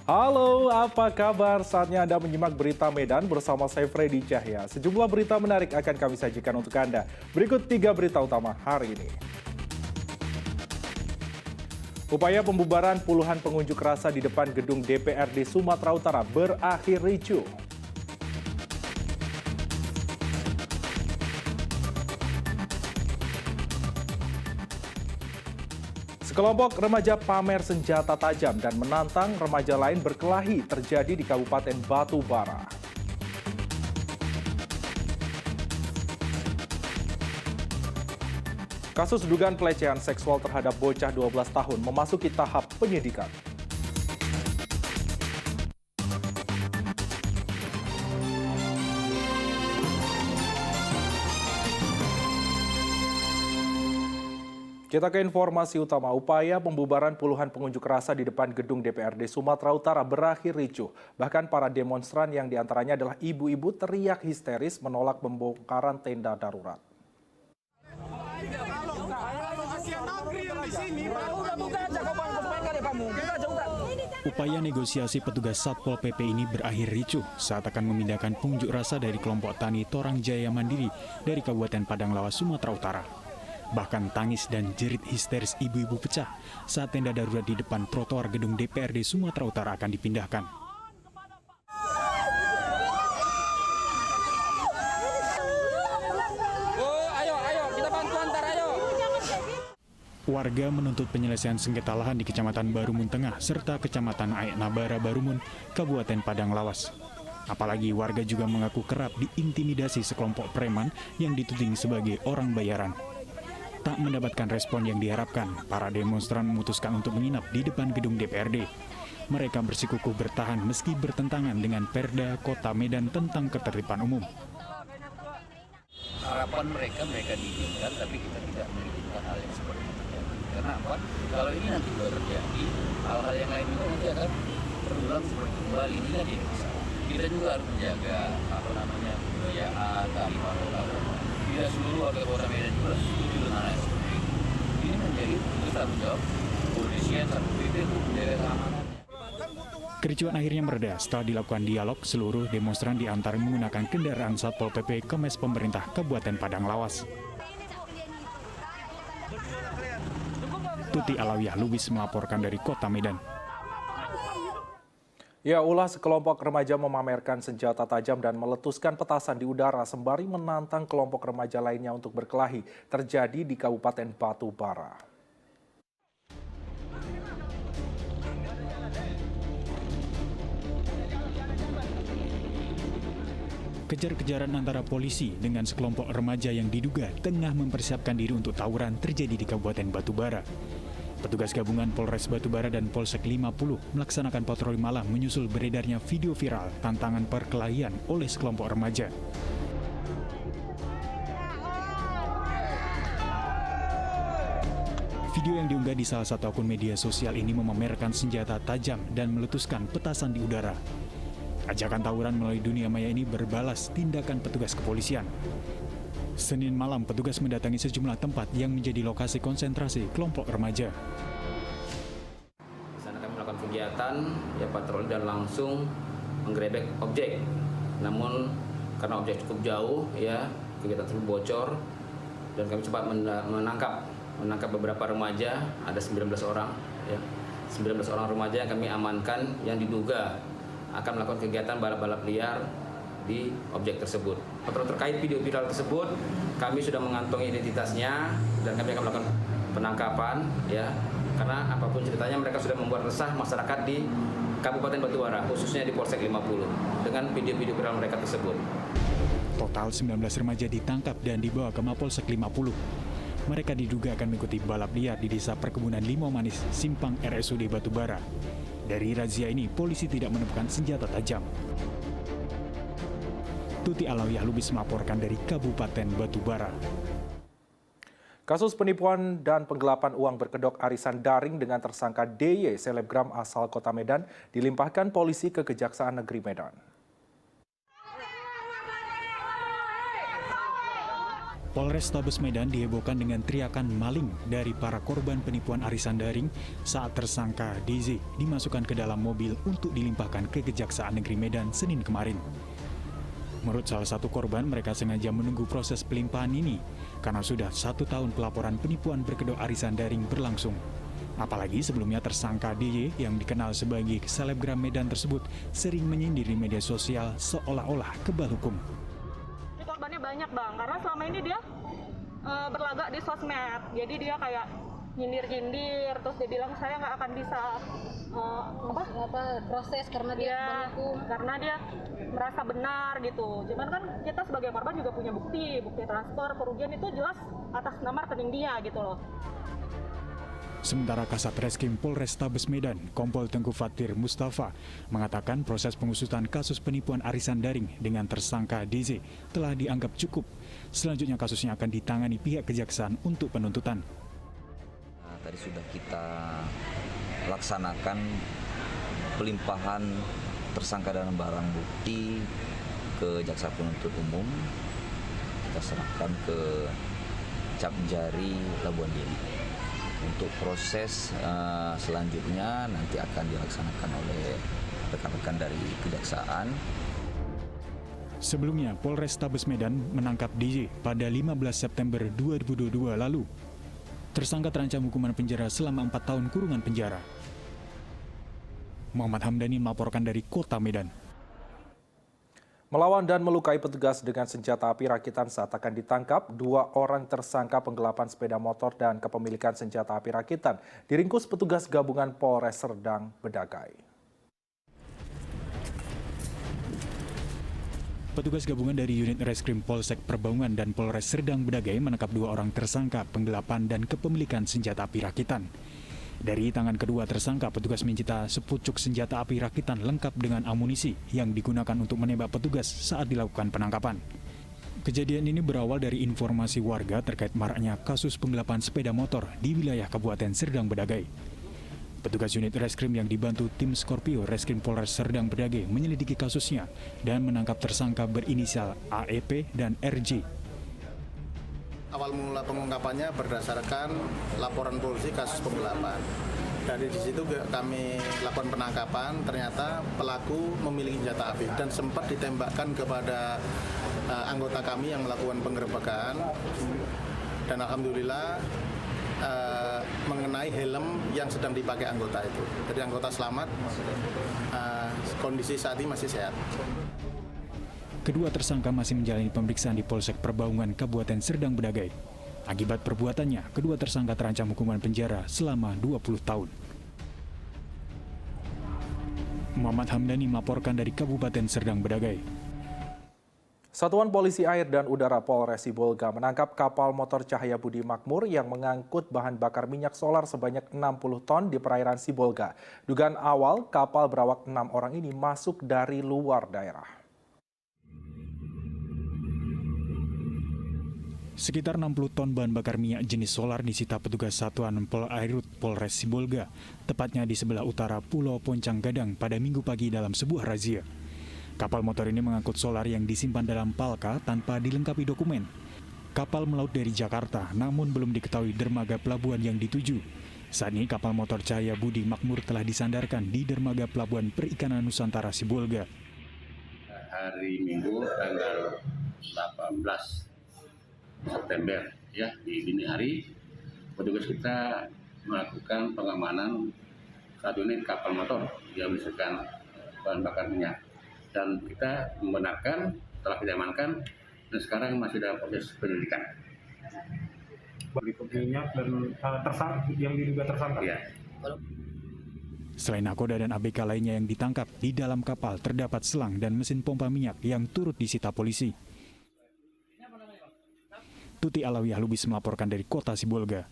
Halo, apa kabar? Saatnya Anda menyimak berita Medan bersama saya Freddy Cahya. Sejumlah berita menarik akan kami sajikan untuk Anda. Berikut 3 berita utama hari ini. Upaya pembubaran puluhan pengunjuk rasa di depan gedung DPRD Sumatera Utara berakhir ricuh. Sekelompok remaja pamer senjata tajam dan menantang remaja lain berkelahi terjadi di Kabupaten Batubara. Kasus dugaan pelecehan seksual terhadap bocah 12 tahun memasuki tahap penyidikan. Kita ke informasi utama. Upaya pembubaran puluhan pengunjuk rasa di depan gedung DPRD Sumatera Utara berakhir ricuh. Bahkan para demonstran yang diantaranya adalah ibu-ibu teriak histeris menolak pembongkaran tenda darurat. Upaya negosiasi petugas Satpol PP ini berakhir ricuh saat akan memindahkan pengunjuk rasa dari kelompok tani Torang Jaya Mandiri dari Kabupaten Padang Lawas, Sumatera Utara. Bahkan tangis dan jerit histeris ibu-ibu pecah saat tenda darurat di depan trotoar gedung DPRD Sumatera Utara akan dipindahkan. Warga menuntut penyelesaian sengketa lahan di Kecamatan Barumun Tengah serta Kecamatan Aek Nabara Barumun, Kabupaten Padang Lawas. Apalagi warga juga mengaku kerap diintimidasi sekelompok preman yang dituding sebagai orang bayaran. Tak mendapatkan respon yang diharapkan, para demonstran memutuskan untuk menginap di depan gedung DPRD. Mereka bersikukuh bertahan meski bertentangan dengan Perda Kota Medan tentang ketertiban umum. Harapan mereka diizinkan, tapi kita tidak mengizinkan hal yang seperti itu. Karena apa? Kalau ini nanti terjadi, hal-hal yang lain juga nanti akan berulang seperti kembali. Ini kan jadi masalah. Kita juga harus menjaga kebudayaan, kearifan lokal. Tidak seluruh warga Kota Medan juga setuju dengan hal seperti itu. Ini menjadi tugas tanggung jawab kepolisian Satpol PP untuk menjaga keamanan. Kericuan akhirnya mereda setelah dilakukan dialog. Seluruh demonstran diantar menggunakan kendaraan Satpol PP ke mes pemerintah Kabupaten Padang Lawas. Tuti Alawiyah Lubis melaporkan dari Kota Medan. Ya, ulah sekelompok remaja memamerkan senjata tajam dan meletuskan petasan di udara sembari menantang kelompok remaja lainnya untuk berkelahi terjadi di Kabupaten Batubara. Kejar-kejaran antara polisi dengan sekelompok remaja yang diduga tengah mempersiapkan diri untuk tawuran terjadi di Kabupaten Batubara. Petugas gabungan Polres Batubara dan Polsek 50 melaksanakan patroli malam menyusul beredarnya video viral tantangan perkelahian oleh sekelompok remaja. Video yang diunggah di salah satu akun media sosial ini memamerkan senjata tajam dan meletuskan petasan di udara. Ajakan tawuran melalui dunia maya ini berbalas tindakan petugas kepolisian. Senin malam, petugas mendatangi sejumlah tempat yang menjadi lokasi konsentrasi kelompok remaja. Di sana kami melakukan kegiatan, patroli dan langsung menggerebek objek. Namun karena objek cukup jauh, kegiatan tersebut bocor dan kami cepat menangkap beberapa remaja, ada 19 orang. 19 orang remaja yang kami amankan yang diduga akan melakukan kegiatan balap-balap liar di objek tersebut. Terkait video viral tersebut, kami sudah mengantongi identitasnya dan kami akan melakukan penangkapan, karena apapun ceritanya mereka sudah membuat resah masyarakat di Kabupaten Batubara, khususnya di Polsek 50 dengan video-video viral mereka tersebut. Total 19 remaja ditangkap dan dibawa ke Mapolsek 50. Mereka diduga akan mengikuti balap liar di Desa Perkebunan Limau Manis, Simpang RSUD Batubara. Dari razia ini, polisi tidak menemukan senjata tajam. Tuti Alawiyah Lubis melaporkan dari Kabupaten Batubara. Kasus penipuan dan penggelapan uang berkedok arisan daring dengan tersangka DY, selebgram asal Kota Medan, dilimpahkan polisi ke Kejaksaan Negeri Medan. Polrestabes Medan dihebohkan dengan teriakan maling dari para korban penipuan arisan daring saat tersangka DZ dimasukkan ke dalam mobil untuk dilimpahkan ke Kejaksaan Negeri Medan Senin kemarin. Menurut salah satu korban, mereka sengaja menunggu proses pelimpahan ini karena sudah 1 tahun pelaporan penipuan berkedok arisan daring berlangsung. Apalagi sebelumnya tersangka DY yang dikenal sebagai selebgram Medan tersebut sering menyindir di media sosial seolah-olah kebal hukum. Korbannya banyak bang, karena selama ini dia berlagak di sosmed, jadi dia kayak nyindir-nyindir, terus dia bilang saya nggak akan bisa proses karena dia karena dia merasa benar gitu. Cuman kan kita sebagai korban juga punya bukti transfer kerugian itu jelas atas nama rekening dia gitu loh. Sementara Kasat Reskrim Polrestabes Medan, Kompol Tengku Fatir Mustafa, mengatakan proses pengusutan kasus penipuan arisan daring dengan tersangka DZ telah dianggap cukup. Selanjutnya kasusnya akan ditangani pihak kejaksaan untuk penuntutan. Tadi sudah kita laksanakan pelimpahan tersangka dan barang bukti ke Jaksa Penuntut Umum. Kita serahkan ke Capjari Labuan Diri. Untuk proses selanjutnya nanti akan dilaksanakan oleh rekan-rekan dari kejaksaan. Sebelumnya, Polrestabes Medan menangkap DJ pada 15 September 2022 lalu. Tersangka terancam hukuman penjara selama 4 tahun kurungan penjara. Muhammad Hamdani melaporkan dari Kota Medan. Melawan dan melukai petugas dengan senjata api rakitan saat akan ditangkap, 2 orang tersangka penggelapan sepeda motor dan kepemilikan senjata api rakitan diringkus petugas gabungan Polres Serdang Bedagai. Petugas gabungan dari unit Reskrim Polsek Perbaungan dan Polres Serdang Bedagai menangkap 2 orang tersangka penggelapan dan kepemilikan senjata api rakitan. Dari tangan kedua tersangka, petugas menyita sepucuk senjata api rakitan lengkap dengan amunisi yang digunakan untuk menembak petugas saat dilakukan penangkapan. Kejadian ini berawal dari informasi warga terkait maraknya kasus penggelapan sepeda motor di wilayah Kabupaten Serdang Bedagai. Petugas unit Reskrim yang dibantu tim Scorpio Reskrim Polres Serdang Bedagai menyelidiki kasusnya dan menangkap tersangka berinisial AEP dan RJ. Awal mula pengungkapannya berdasarkan laporan polisi kasus penggelapan. Dari di situ kami lakukan penangkapan, ternyata pelaku memiliki senjata api dan sempat ditembakkan kepada anggota kami yang melakukan penggerebekan. Dan alhamdulillah mengenai helm yang sedang dipakai anggota itu. Jadi anggota selamat, kondisi saat ini masih sehat. Kedua tersangka masih menjalani pemeriksaan di Polsek Perbaungan Kabupaten Serdang Bedagai. Akibat perbuatannya, kedua tersangka terancam hukuman penjara selama 20 tahun. Muhammad Hamdani melaporkan dari Kabupaten Serdang Bedagai. Satuan Polisi Air dan Udara Polres Sibolga menangkap kapal motor Cahaya Budi Makmur yang mengangkut bahan bakar minyak solar sebanyak 60 ton di perairan Sibolga. Dugaan awal, kapal berawak 6 orang ini masuk dari luar daerah. Sekitar 60 ton bahan bakar minyak jenis solar disita petugas Satuan Polairut Polres Sibolga, tepatnya di sebelah utara Pulau Poncang Gadang pada Minggu pagi dalam sebuah razia. Kapal motor ini mengangkut solar yang disimpan dalam palka tanpa dilengkapi dokumen. Kapal melaut dari Jakarta, namun belum diketahui dermaga pelabuhan yang dituju. Saat ini kapal motor Cahaya Budi Makmur telah disandarkan di dermaga pelabuhan Perikanan Nusantara Sibolga. Hari Minggu tanggal 18 September ya, di dini hari petugas kita melakukan pengamanan 1 unit kapal motor yang mengisikan bahan bakar minyak, dan kita membenarkan telah diamankan dan sekarang masih dalam proses penyelidikan. Berikut minyak dan tersangka yang diduga tersangka. Ya. Selain nakoda dan ABK lainnya yang ditangkap, di dalam kapal terdapat selang dan mesin pompa minyak yang turut disita polisi. Tuti Alawiyah Lubis melaporkan dari Kota Sibolga.